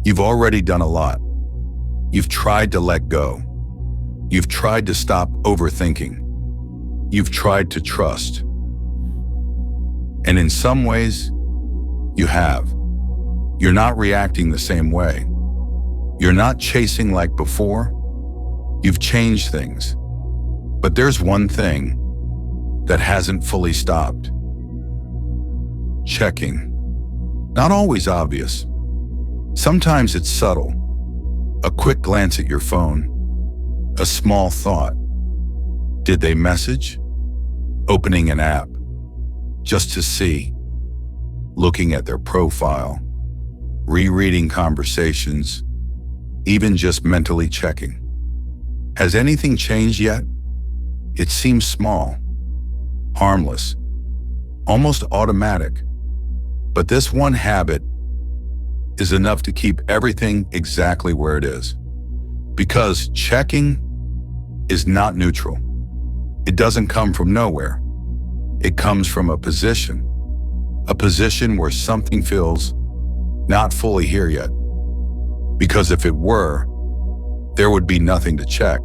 You've already done a lot. You've tried to let go. You've tried to stop overthinking. You've tried to trust. And in some ways, you have. You're not reacting the same way. You're not chasing like before. You've changed things. But there's one thing that hasn't fully stopped. Checking. Not always obvious. Sometimes it's subtle. A quick glance at your phone. A small thought. Did they message? Opening an app. Just to see. Looking at their profile. Rereading conversations. Even just mentally checking. Has anything changed yet? It seems small. Harmless. Almost automatic. But this one habit is enough to keep everything exactly where it is. Because checking is not neutral. It doesn't come from nowhere. It comes from a position where something feels not fully here yet. Because if it were, there would be nothing to check.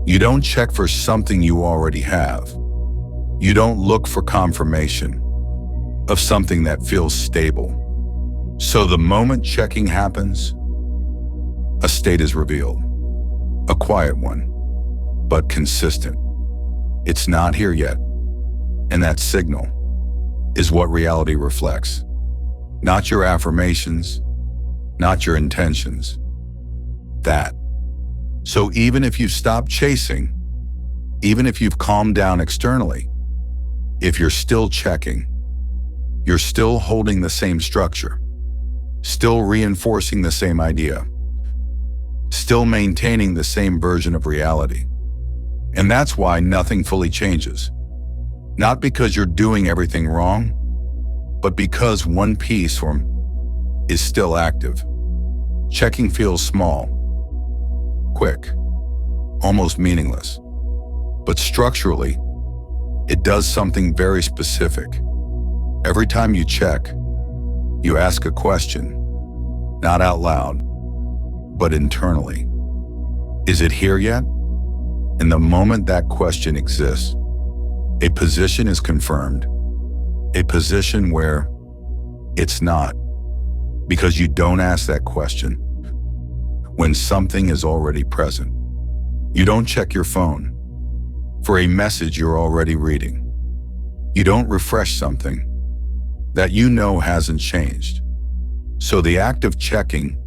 You don't check for something you already have. You don't look for confirmation of something that feels stable. So the moment checking happens, a state is revealed. A quiet one, but consistent. It's not here yet. And that signal is what reality reflects. Not your affirmations, not your intentions. That. So even if you've stopped chasing, even if you've calmed down externally, if you're still checking, you're still holding the same structure, still reinforcing the same idea, still maintaining the same version of reality. And that's why nothing fully changes. Not because you're doing everything wrong, but because one piece is still active. Checking feels small, quick, almost meaningless. But structurally, it does something very specific. Every time you check, you ask a question, not out loud, but internally. Is it here yet? And the moment that question exists, a position is confirmed, a position where it's not, because you don't ask that question when something is already present. You don't check your phone for a message you're already reading. You don't refresh something that you know hasn't changed. So the act of checking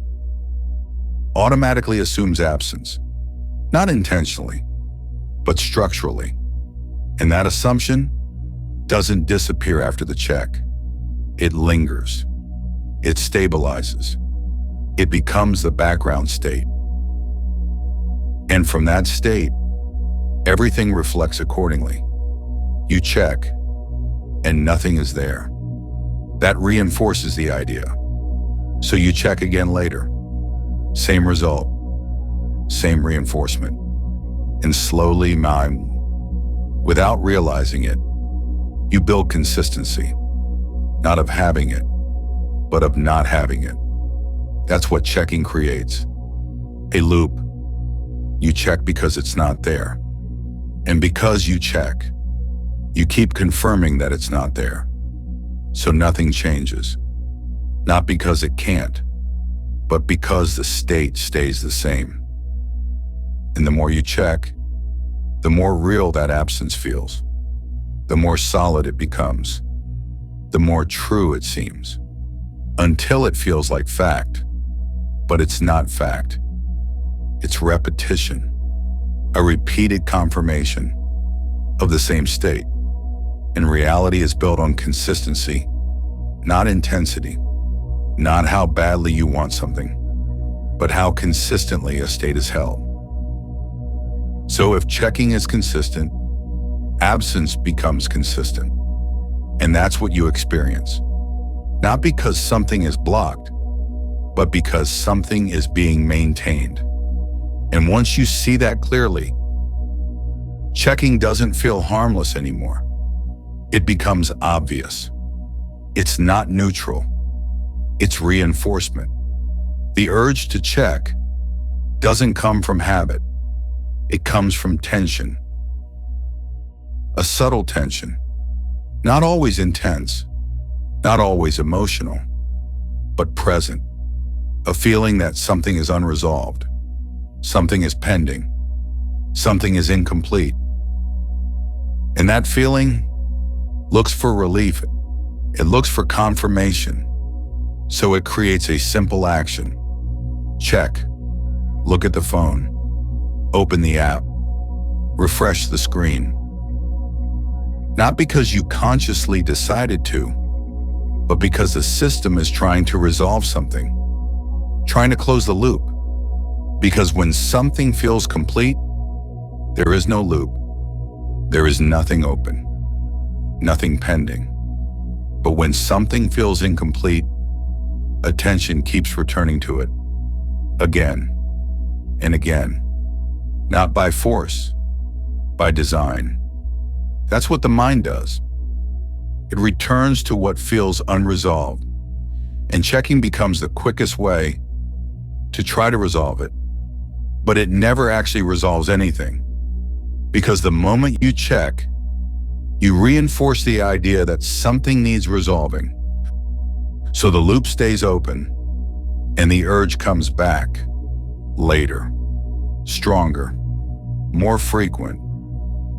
automatically assumes absence, not intentionally, but structurally. And that assumption doesn't disappear after the check. It lingers. It stabilizes. It becomes the background state. And from that state, everything reflects accordingly. You check, and nothing is there. That reinforces the idea. So you check again later. Same result, same reinforcement. And slowly, without realizing it, you build consistency, not of having it, but of not having it. That's what checking creates. A loop. You check because it's not there. And because you check, you keep confirming that it's not there. So nothing changes. Not because it can't, but because the state stays the same. And the more you check, the more real that absence feels. The more solid it becomes. The more true it seems. Until it feels like fact. But it's not fact. It's repetition. A repeated confirmation of the same state. And reality is built on consistency, not intensity. Not how badly you want something, but how consistently a state is held. So if checking is consistent, absence becomes consistent. And that's what you experience. Not because something is blocked, but because something is being maintained. And once you see that clearly, checking doesn't feel harmless anymore. It becomes obvious. It's not neutral. It's reinforcement. The urge to check doesn't come from habit. It comes from tension. A subtle tension, not always intense, not always emotional, but present. A feeling that something is unresolved, something is pending, something is incomplete. And that feeling looks for relief. It looks for confirmation. So it creates a simple action. Check. Look at the phone. Open the app. Refresh the screen. Not because you consciously decided to, but because the system is trying to resolve something, trying to close the loop. Because when something feels complete, there is no loop. There is nothing open, nothing pending. But when something feels incomplete, attention keeps returning to it again and again, not by force, by design. That's what the mind does. It returns to what feels unresolved, and checking becomes the quickest way to try to resolve it. But it never actually resolves anything, because the moment you check, you reinforce the idea that something needs resolving. So the loop stays open, and the urge comes back later, stronger, more frequent,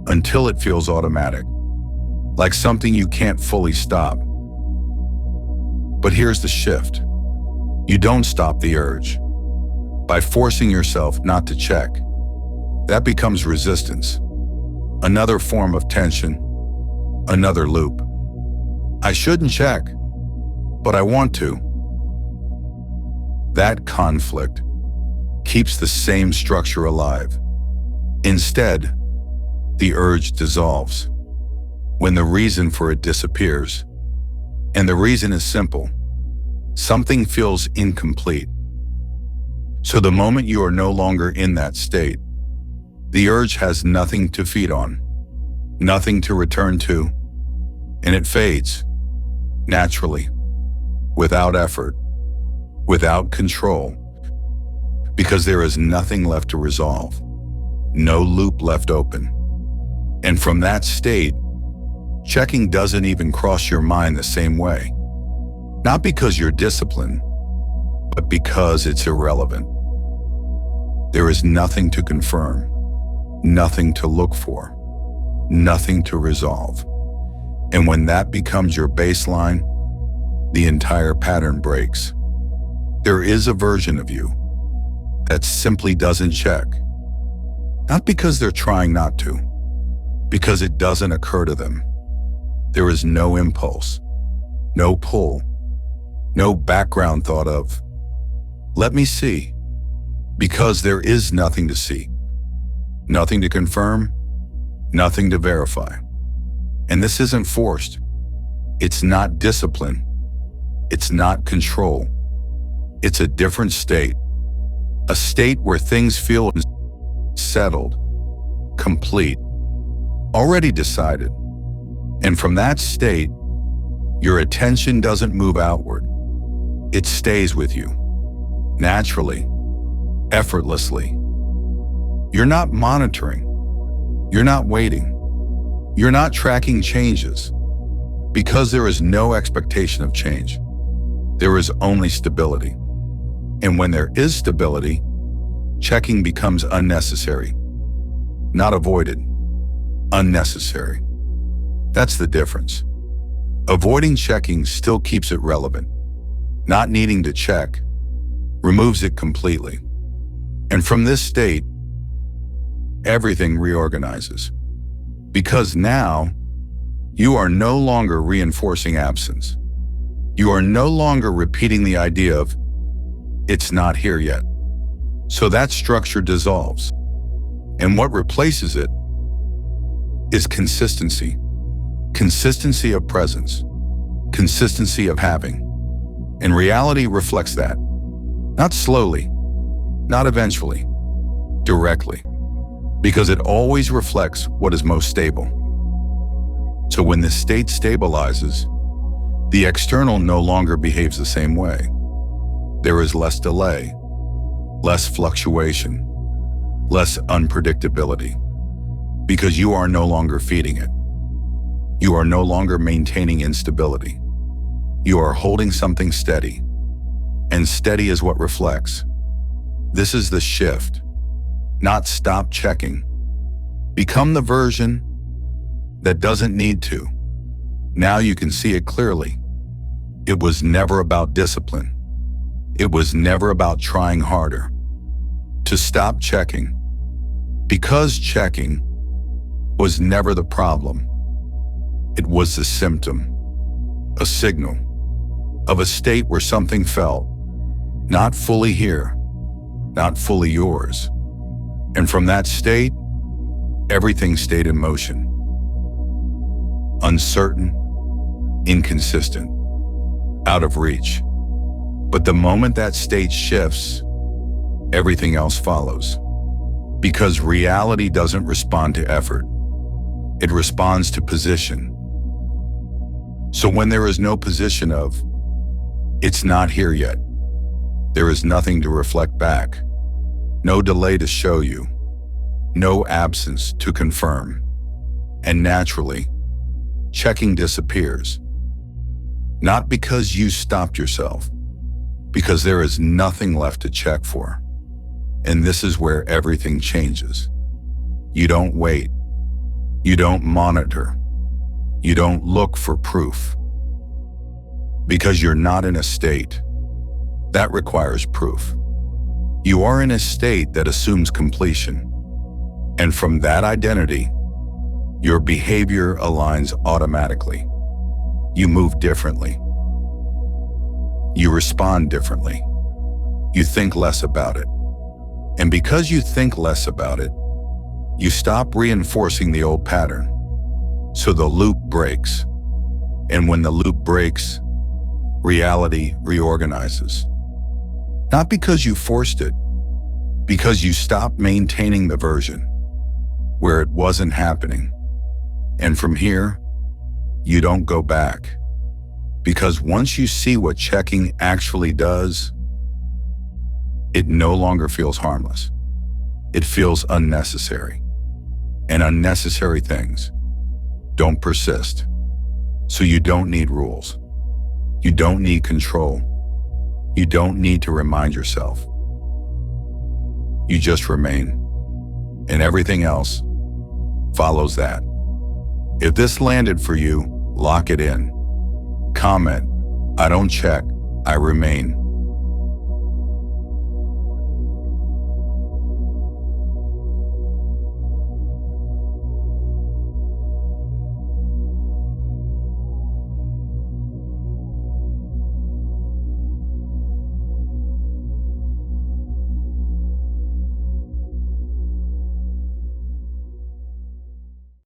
until it feels automatic, like something you can't fully stop. But here's the shift. You don't stop the urge by forcing yourself not to check. That becomes resistance, another form of tension, another loop. I shouldn't check, but I want to. That conflict keeps the same structure alive. Instead, the urge dissolves when the reason for it disappears. And the reason is simple. Something feels incomplete. So the moment you are no longer in that state, the urge has nothing to feed on, nothing to return to, and it fades, naturally, without effort, without control, because there is nothing left to resolve, no loop left open. And from that state, checking doesn't even cross your mind the same way. Not because you're disciplined, but because it's irrelevant. There is nothing to confirm, nothing to look for, nothing to resolve. And when that becomes your baseline, the entire pattern breaks. There is a version of you that simply doesn't check. Not because they're trying not to, because it doesn't occur to them. There is no impulse, no pull, no background thought of, let me see, because there is nothing to see, nothing to confirm, nothing to verify. And this isn't forced. It's not discipline. It's not control. It's a different state, a state where things feel settled, complete, already decided. And from that state, your attention doesn't move outward. It stays with you, naturally, effortlessly. You're not monitoring. You're not waiting. You're not tracking changes, because there is no expectation of change. There is only stability. And when there is stability, checking becomes unnecessary, not avoided, unnecessary. That's the difference. Avoiding checking still keeps it relevant. Not needing to check removes it completely. And from this state, everything reorganizes. Because now, you are no longer reinforcing absence. You are no longer repeating the idea of, it's not here yet. So that structure dissolves. And what replaces it is consistency. Consistency of presence. Consistency of having. And reality reflects that. Not slowly, not eventually, directly. Because it always reflects what is most stable. So when the state stabilizes, the external no longer behaves the same way. There is less delay, less fluctuation, less unpredictability, because you are no longer feeding it. You are no longer maintaining instability. You are holding something steady, and steady is what reflects. This is the shift, not stop checking. Become the version that doesn't need to. Now you can see it clearly. It was never about discipline. It was never about trying harder. To stop checking, because checking was never the problem. It was the symptom, a signal of a state where something felt not fully here, not fully yours. And from that state, everything stayed in motion. Uncertain, inconsistent, out of reach. But the moment that state shifts, everything else follows. Because reality doesn't respond to effort. It responds to position. So when there is no position of, it's not here yet, there is nothing to reflect back, no delay to show you, no absence to confirm. And naturally, checking disappears. Not because you stopped yourself, because there is nothing left to check for. And this is where everything changes. You don't wait. You don't monitor. You don't look for proof. Because you're not in a state that requires proof. You are in a state that assumes completion. And from that identity, your behavior aligns automatically. You move differently. You respond differently. You think less about it. And because you think less about it, you stop reinforcing the old pattern. So the loop breaks. And when the loop breaks, reality reorganizes. Not because you forced it, because you stopped maintaining the version where it wasn't happening. And from here, you don't go back. Because once you see what checking actually does, it no longer feels harmless. It feels unnecessary. And unnecessary things don't persist. So you don't need rules. You don't need control. You don't need to remind yourself. You just remain. And everything else follows that. If this landed for you, lock it in. Comment, I don't check, I remain.